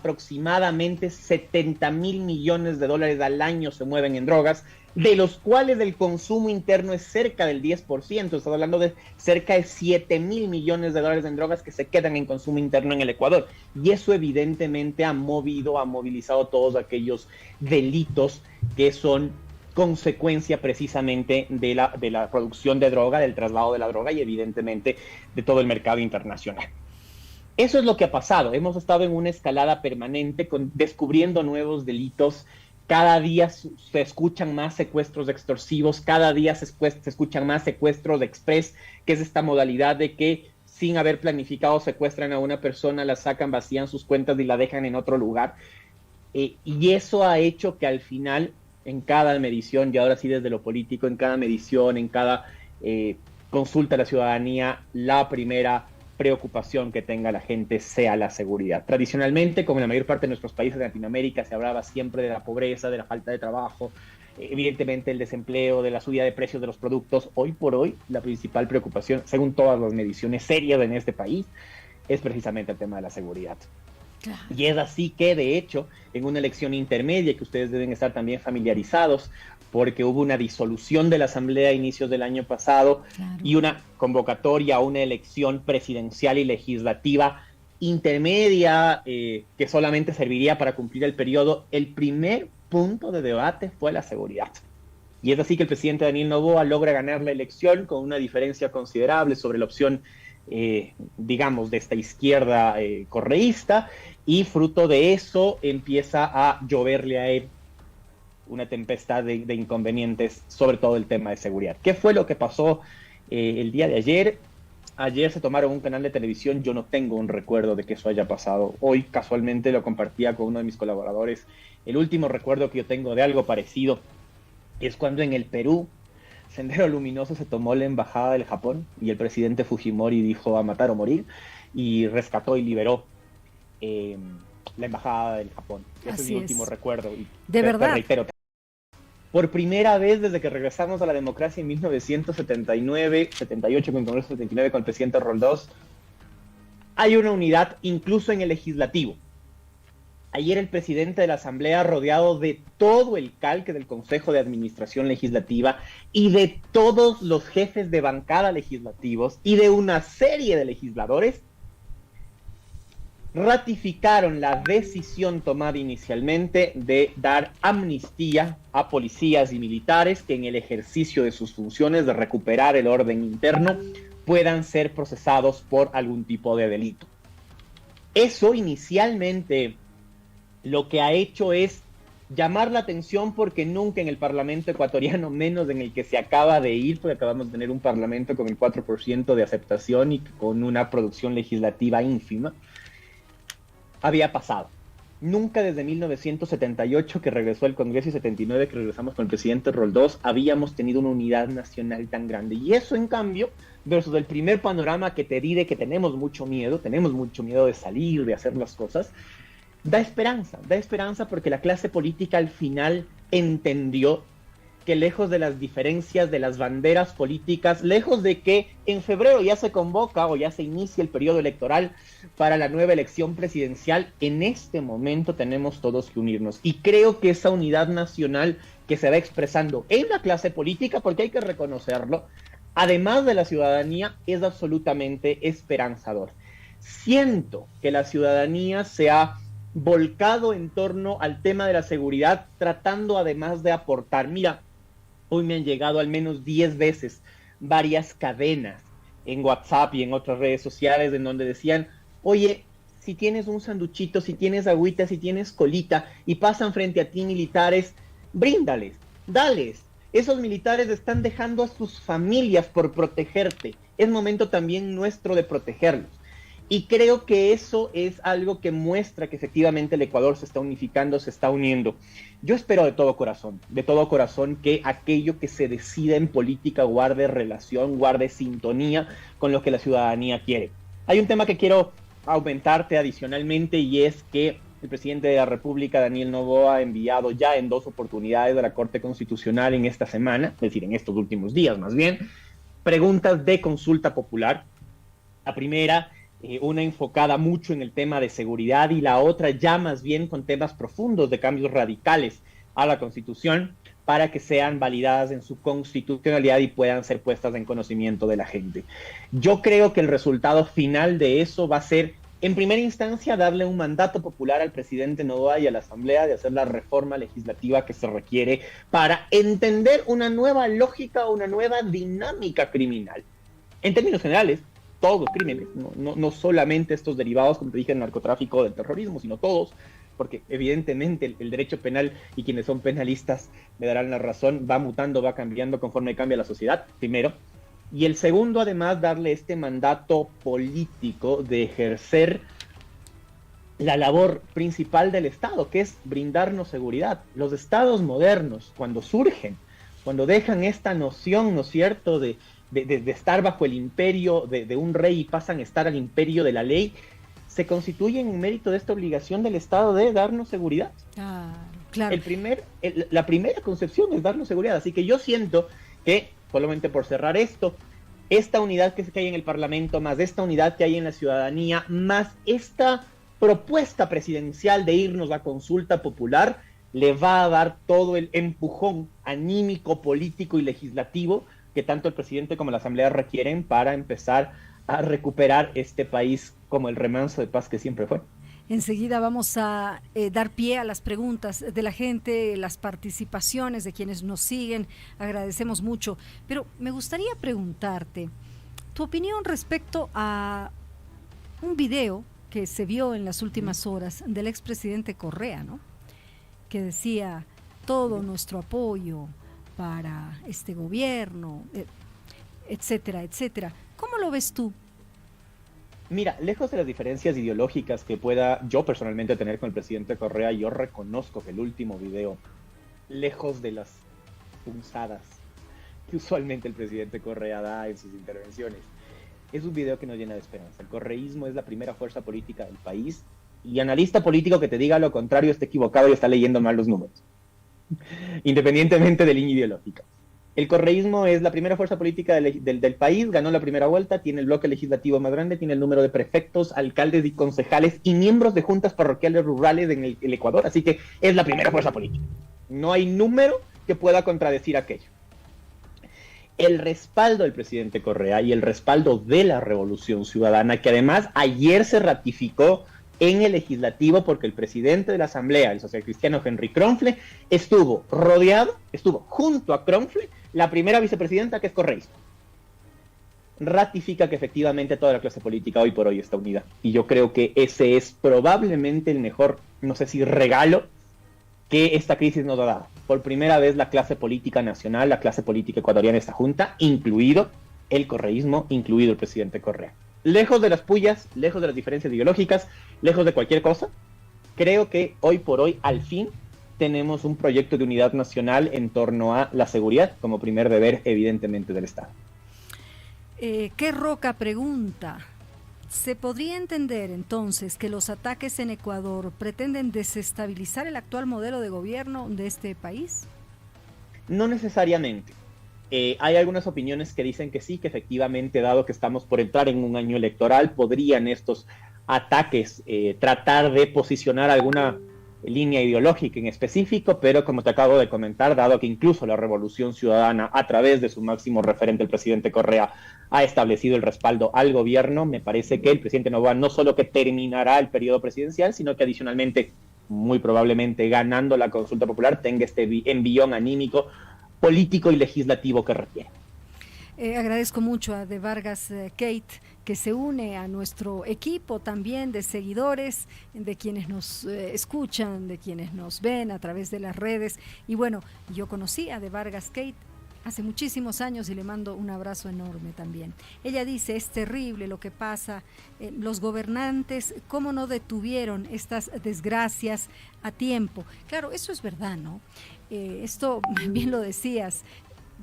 aproximadamente 70,000 millones de dólares al año se mueven en drogas, de los cuales el consumo interno es cerca del 10%. Estamos hablando de cerca de 7,000 millones de dólares en drogas que se quedan en consumo interno en el Ecuador. Y eso evidentemente ha movilizado todos aquellos delitos que son consecuencia precisamente de la producción de droga, del traslado de la droga y evidentemente de todo el mercado internacional. Eso es lo que ha pasado. Hemos estado en una escalada permanente, descubriendo nuevos delitos. Cada día se escuchan más secuestros extorsivos, cada día se escuchan más secuestros de express, que es esta modalidad de que sin haber planificado secuestran a una persona, la sacan, vacían sus cuentas y la dejan en otro lugar. Y eso ha hecho que al final, en cada medición, y ahora sí desde lo político, en cada medición, en cada consulta a la ciudadanía, la primera preocupación que tenga la gente sea la seguridad. Tradicionalmente, como en la mayor parte de nuestros países de Latinoamérica, se hablaba siempre de la pobreza, de la falta de trabajo, evidentemente el desempleo, de la subida de precios de los productos. Hoy por hoy, la principal preocupación, según todas las mediciones serias en este país, es precisamente el tema de la seguridad. Claro. Y es así que, de hecho, en una elección intermedia, que ustedes deben estar también familiarizados, porque hubo una disolución de la Asamblea a inicios del año pasado, claro, y una convocatoria a una elección presidencial y legislativa intermedia que solamente serviría para cumplir el periodo. El primer punto de debate fue la seguridad. Y es así que el presidente Daniel Noboa logra ganar la elección con una diferencia considerable sobre la opción, digamos, de esta izquierda correísta, y fruto de eso empieza a lloverle a él una tempestad de inconvenientes, sobre todo el tema de seguridad. ¿Qué fue lo que pasó el día de ayer? Ayer se tomaron un canal de televisión, yo no tengo un recuerdo de que eso haya pasado. Hoy casualmente lo compartía con uno de mis colaboradores. El último recuerdo que yo tengo de algo parecido es cuando en el Perú, Sendero Luminoso se tomó la embajada del Japón y el presidente Fujimori dijo a matar o morir, y rescató y liberó la embajada del Japón. Ese es mi último recuerdo. Y de verdad. Te reitero, por primera vez desde que regresamos a la democracia en 1979, 78 con el Congreso 79 con el presidente Roldós, hay una unidad incluso en el legislativo. Ayer el presidente de la Asamblea, rodeado de todo el calque del Consejo de Administración Legislativa y de todos los jefes de bancada legislativos y de una serie de legisladores, ratificaron la decisión tomada inicialmente de dar amnistía a policías y militares que en el ejercicio de sus funciones de recuperar el orden interno puedan ser procesados por algún tipo de delito. Eso inicialmente lo que ha hecho es llamar la atención, porque nunca en el Parlamento ecuatoriano, menos en el que se acaba de ir, porque acabamos de tener un Parlamento con el 4% de aceptación y con una producción legislativa ínfima, había pasado. Nunca desde 1978, que regresó el Congreso, y 79, que regresamos con el presidente Roldós, habíamos tenido una unidad nacional tan grande. Y eso, en cambio, versus el primer panorama que te di de que tenemos mucho miedo de salir, de hacer las cosas, da esperanza porque la clase política al final entendió que lejos de las diferencias, de las banderas políticas, lejos de que en febrero ya se convoca o ya se inicia el periodo electoral para la nueva elección presidencial, en este momento tenemos todos que unirnos. Y creo que esa unidad nacional que se va expresando en la clase política, porque hay que reconocerlo, además de la ciudadanía, es absolutamente esperanzador. Siento que la ciudadanía se ha volcado en torno al tema de la seguridad, tratando además de aportar. Mira, hoy me han llegado al menos 10 veces varias cadenas en WhatsApp y en otras redes sociales en donde decían, oye, si tienes un sanduchito, si tienes agüita, si tienes colita y pasan frente a ti militares, bríndales, dales. Esos militares están dejando a sus familias por protegerte. Es momento también nuestro de protegerlos. Y creo que eso es algo que muestra que efectivamente el Ecuador se está unificando, se está uniendo. Yo espero de todo corazón que aquello que se decida en política guarde relación, guarde sintonía con lo que la ciudadanía quiere. Hay un tema que quiero aumentarte adicionalmente, y es que el presidente de la República, Daniel Noboa, ha enviado ya en 2 oportunidades a la Corte Constitucional en esta semana, es decir, en estos últimos días más bien, preguntas de consulta popular. La primera una enfocada mucho en el tema de seguridad y la otra ya más bien con temas profundos de cambios radicales a la Constitución para que sean validadas en su constitucionalidad y puedan ser puestas en conocimiento de la gente. Yo creo que el resultado final de eso va a ser, en primera instancia, darle un mandato popular al presidente Noboa y a la Asamblea de hacer la reforma legislativa que se requiere para entender una nueva lógica, una nueva dinámica criminal. En términos generales, todos los crímenes, no solamente estos derivados, como te dije, del narcotráfico o del terrorismo, sino todos, porque evidentemente el derecho penal y quienes son penalistas me darán la razón, va mutando, va cambiando conforme cambia la sociedad, primero. Y el segundo, además, darle este mandato político de ejercer la labor principal del Estado, que es brindarnos seguridad. Los estados modernos, cuando surgen, cuando dejan esta noción, ¿no es cierto?, de estar bajo el imperio de un rey y pasan a estar al imperio de la ley, se constituyen en mérito de esta obligación del Estado de darnos seguridad. Claro. La primera concepción es darnos seguridad, así que yo siento que, solamente por cerrar esto, esta unidad que hay en el Parlamento, más esta unidad que hay en la ciudadanía, más esta propuesta presidencial de irnos a consulta popular, le va a dar todo el empujón anímico, político y legislativo que tanto el presidente como la Asamblea requieren para empezar a recuperar este país como el remanso de paz que siempre fue. Enseguida vamos a dar pie a las preguntas de la gente, las participaciones de quienes nos siguen. Agradecemos mucho. Pero me gustaría preguntarte tu opinión respecto a un video que se vio en las últimas horas del expresidente Correa, ¿no?, que decía todo nuestro apoyo para este gobierno, etcétera, etcétera. ¿Cómo lo ves tú? Mira, lejos de las diferencias ideológicas que pueda yo personalmente tener con el presidente Correa, yo reconozco que el último video, lejos de las punzadas que usualmente el presidente Correa da en sus intervenciones, es un video que nos llena de esperanza. El correísmo es la primera fuerza política del país y analista político que te diga lo contrario está equivocado y está leyendo mal los números, independientemente de línea ideológica. El correísmo es la primera fuerza política del país, ganó la primera vuelta, tiene el bloque legislativo más grande, tiene el número de prefectos, alcaldes y concejales y miembros de juntas parroquiales rurales en el Ecuador, así que es la primera fuerza política. No hay número que pueda contradecir aquello. El respaldo del presidente Correa y el respaldo de la Revolución Ciudadana, que además ayer se ratificó en el legislativo porque el presidente de la Asamblea, el socialcristiano Henry Kronfle, estuvo junto a Kronfle, la primera vicepresidenta, que es correísta. Ratifica que efectivamente toda la clase política hoy por hoy está unida. Y yo creo que ese es probablemente el mejor, no sé si regalo, que esta crisis nos ha dado. Por primera vez la clase política nacional, la clase política ecuatoriana está junta, incluido el correísmo, incluido el presidente Correa. Lejos de las pullas, lejos de las diferencias ideológicas, lejos de cualquier cosa, creo que hoy por hoy, al fin, tenemos un proyecto de unidad nacional en torno a la seguridad como primer deber, evidentemente, del Estado. ¿Qué Roca pregunta? ¿Se podría entender entonces que los ataques en Ecuador pretenden desestabilizar el actual modelo de gobierno de este país? No necesariamente. Hay algunas opiniones que dicen que sí, que efectivamente, dado que estamos por entrar en un año electoral, podrían estos ataques tratar de posicionar alguna línea ideológica en específico, pero como te acabo de comentar, dado que incluso la Revolución Ciudadana, a través de su máximo referente, el presidente Correa, ha establecido el respaldo al gobierno, me parece que el presidente Noboa no solo que terminará el periodo presidencial, sino que adicionalmente, muy probablemente ganando la consulta popular, tenga este envión anímico, político y legislativo que requiere. Agradezco mucho a De Vargas Kate, que se une a nuestro equipo también de seguidores, de quienes nos escuchan, de quienes nos ven a través de las redes. Y bueno, yo conocí a De Vargas Kate hace muchísimos años y le mando un abrazo enorme también. Ella dice, es terrible lo que pasa, los gobernantes, ¿cómo no detuvieron estas desgracias a tiempo? Claro, eso es verdad, ¿no? Esto, bien lo decías,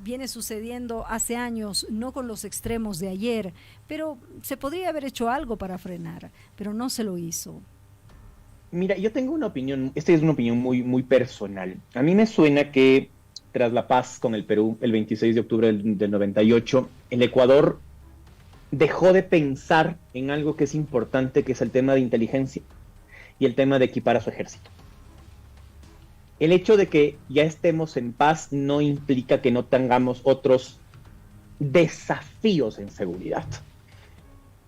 viene sucediendo hace años, no con los extremos de ayer, pero se podría haber hecho algo para frenar, pero no se lo hizo. Mira, yo tengo una opinión, esta es una opinión muy, muy personal. A mí me suena que tras la paz con el Perú, el 26 de octubre del 98, el Ecuador dejó de pensar en algo que es importante, que es el tema de inteligencia y el tema de equipar a su ejército. El hecho de que ya estemos en paz no implica que no tengamos otros desafíos en seguridad.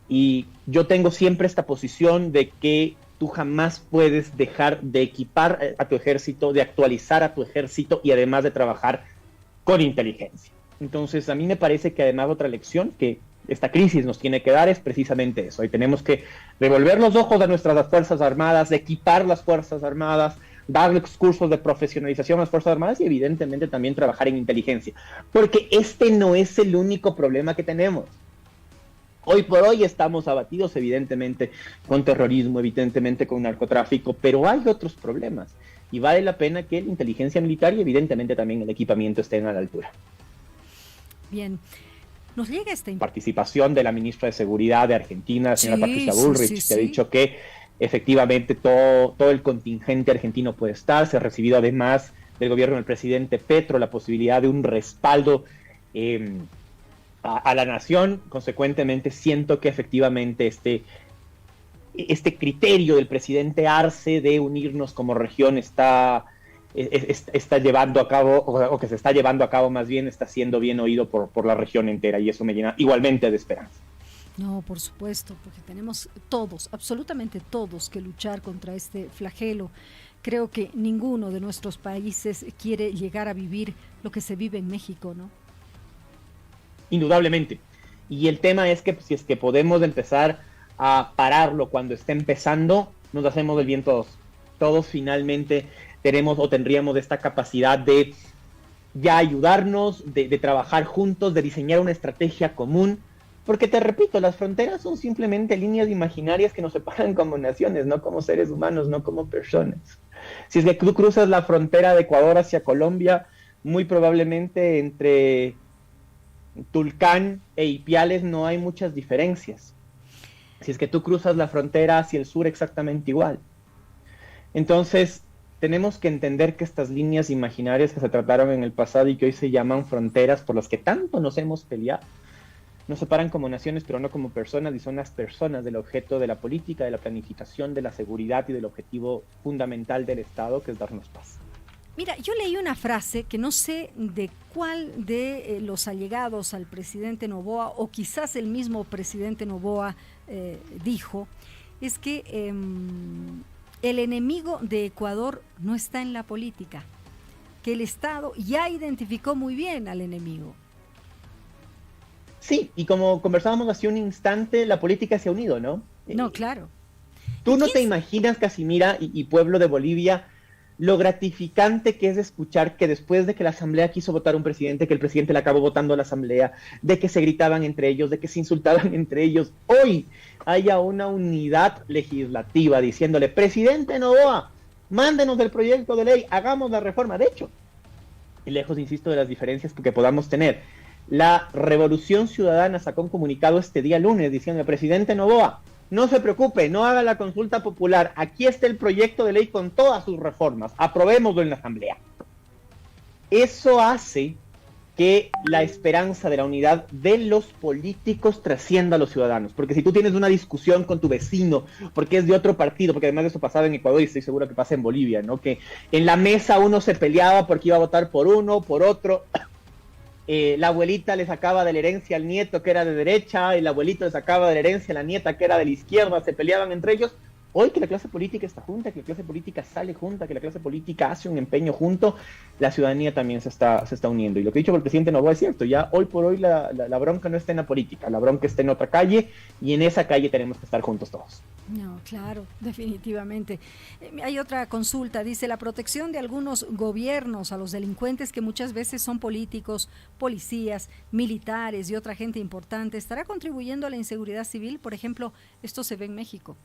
Y yo tengo siempre esta posición de que tú jamás puedes dejar de equipar a tu ejército, de actualizar a tu ejército y además de trabajar con inteligencia. Entonces, a mí me parece que además otra lección que esta crisis nos tiene que dar es precisamente eso. Y tenemos que devolver los ojos a nuestras Fuerzas Armadas, equipar las Fuerzas Armadas, darles cursos de profesionalización a las Fuerzas Armadas y evidentemente también trabajar en inteligencia. Porque este no es el único problema que tenemos. Hoy por hoy estamos abatidos evidentemente con terrorismo, evidentemente con narcotráfico, pero hay otros problemas y vale la pena que la inteligencia militar y evidentemente también el equipamiento estén a la altura. Bien, nos llega participación de la ministra de Seguridad de Argentina, la señora Patricia Bullrich, que ha dicho que efectivamente todo el contingente argentino puede estar. Se ha recibido además del gobierno del presidente Petro la posibilidad de un respaldo a la nación. Consecuentemente siento que efectivamente este criterio del presidente Arce de unirnos como región está llevando a cabo, o que se está llevando a cabo más bien, está siendo bien oído por la región entera, y eso me llena igualmente de esperanza. No, por supuesto, porque tenemos todos, absolutamente todos, que luchar contra este flagelo. Creo que ninguno de nuestros países quiere llegar a vivir lo que se vive en México, ¿no? Indudablemente. Y el tema es que si es que podemos empezar a pararlo cuando esté empezando, nos hacemos el bien todos. Todos finalmente tenemos o tendríamos esta capacidad de ya ayudarnos, de trabajar juntos, de diseñar una estrategia común, porque te repito, las fronteras son simplemente líneas imaginarias que nos separan como naciones, no como seres humanos, no como personas. Si es que tú cruzas la frontera de Ecuador hacia Colombia, muy probablemente entre Tulcán e Ipiales no hay muchas diferencias. Si es que tú cruzas la frontera hacia el sur, exactamente igual. Entonces, tenemos que entender que estas líneas imaginarias que se trataron en el pasado y que hoy se llaman fronteras por las que tanto nos hemos peleado, nos separan como naciones, pero no como personas, y son las personas del objeto de la política, de la planificación, de la seguridad y del objetivo fundamental del Estado, que es darnos paz. Mira, yo leí una frase que no sé de cuál de los allegados al presidente Noboa, o quizás el mismo presidente Noboa dijo, es que el enemigo de Ecuador no está en la política, que el Estado ya identificó muy bien al enemigo. Sí, y como conversábamos hace un instante, la política se ha unido, ¿no? No, claro. Tú no te imaginas, Casimira y pueblo de Bolivia, lo gratificante que es escuchar que después de que la Asamblea quiso votar un presidente, que el presidente le acabó votando a la Asamblea, de que se gritaban entre ellos, de que se insultaban entre ellos, hoy haya una unidad legislativa diciéndole: presidente Noboa, mándenos el proyecto de ley, hagamos la reforma. De hecho, y lejos, insisto, de las diferencias que podamos tener, la Revolución Ciudadana sacó un comunicado este día lunes diciendo: presidente Noboa, no se preocupe, no haga la consulta popular, aquí está el proyecto de ley con todas sus reformas, aprobémoslo en la Asamblea. Eso hace que la esperanza de la unidad de los políticos trascienda a los ciudadanos, porque si tú tienes una discusión con tu vecino, porque es de otro partido, porque además de eso pasaba en Ecuador y estoy seguro que pasa en Bolivia, ¿no? Que en la mesa uno se peleaba porque iba a votar por uno, por otro. La abuelita le sacaba de la herencia al nieto que era de derecha, y el abuelito le sacaba de la herencia a la nieta que era de la izquierda, se peleaban entre ellos. Hoy que la clase política está junta, que la clase política sale junta, que la clase política hace un empeño junto, la ciudadanía también se está uniendo. Y lo que ha dicho el presidente Noboa es cierto, ya hoy por hoy la bronca no está en la política, la bronca está en otra calle, y en esa calle tenemos que estar juntos todos. No, claro, definitivamente. Hay otra consulta, dice: la protección de algunos gobiernos a los delincuentes, que muchas veces son políticos, policías, militares y otra gente importante, ¿estará contribuyendo a la inseguridad civil? Por ejemplo, esto se ve en México.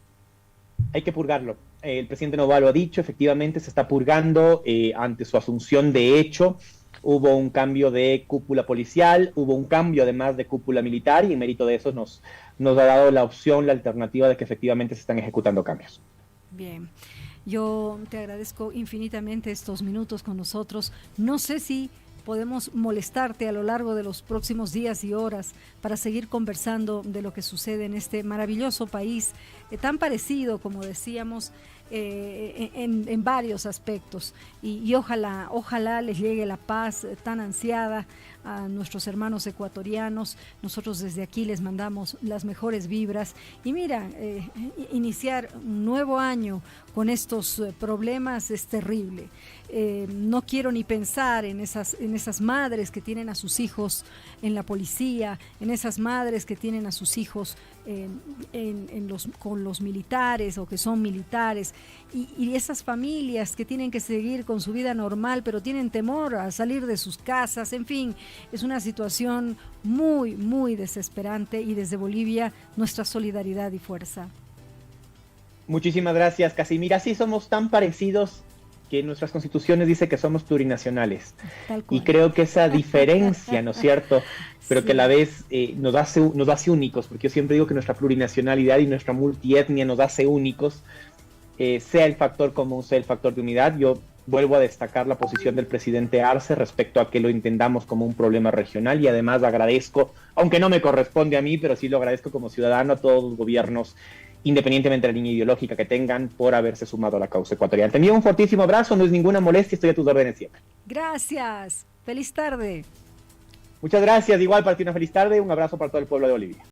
Hay que purgarlo. El presidente Noboa lo ha dicho, efectivamente se está purgando. Ante su asunción de hecho, hubo un cambio de cúpula policial, hubo un cambio además de cúpula militar, y en mérito de eso nos ha dado la opción, la alternativa de que efectivamente se están ejecutando cambios. Bien, yo te agradezco infinitamente estos minutos con nosotros. No sé si podemos molestarte a lo largo de los próximos días y horas para seguir conversando de lo que sucede en este maravilloso país, tan parecido, como decíamos, en varios aspectos, y ojalá les llegue la paz tan ansiada a nuestros hermanos ecuatorianos. Nosotros desde aquí les mandamos las mejores vibras, y mira, iniciar un nuevo año con estos problemas es terrible. No quiero ni pensar en esas madres que tienen a sus hijos en la policía, en esas madres que tienen a sus hijos con los militares o que son militares, y esas familias que tienen que seguir con su vida normal, pero tienen temor a salir de sus casas. En fin, es una situación muy, muy desesperante, y desde Bolivia nuestra solidaridad y fuerza. Muchísimas gracias, Casimira. Sí, somos tan parecidos que nuestras constituciones dicen que somos plurinacionales. Y creo que esa diferencia, ¿no es cierto? Pero sí, que a la vez nos hace únicos, porque yo siempre digo que nuestra plurinacionalidad y nuestra multietnia nos hace únicos, sea el factor común, sea el factor de unidad. Yo vuelvo a destacar la posición del presidente Arce respecto a que lo entendamos como un problema regional, y además agradezco, aunque no me corresponde a mí, pero sí lo agradezco como ciudadano a todos los gobiernos, independientemente de la línea ideológica que tengan, por haberse sumado a la causa ecuatoriana. Te envío un fortísimo abrazo, no es ninguna molestia, estoy a tus órdenes siempre. Gracias, feliz tarde. Muchas gracias, igual para ti una feliz tarde, un abrazo para todo el pueblo de Bolivia.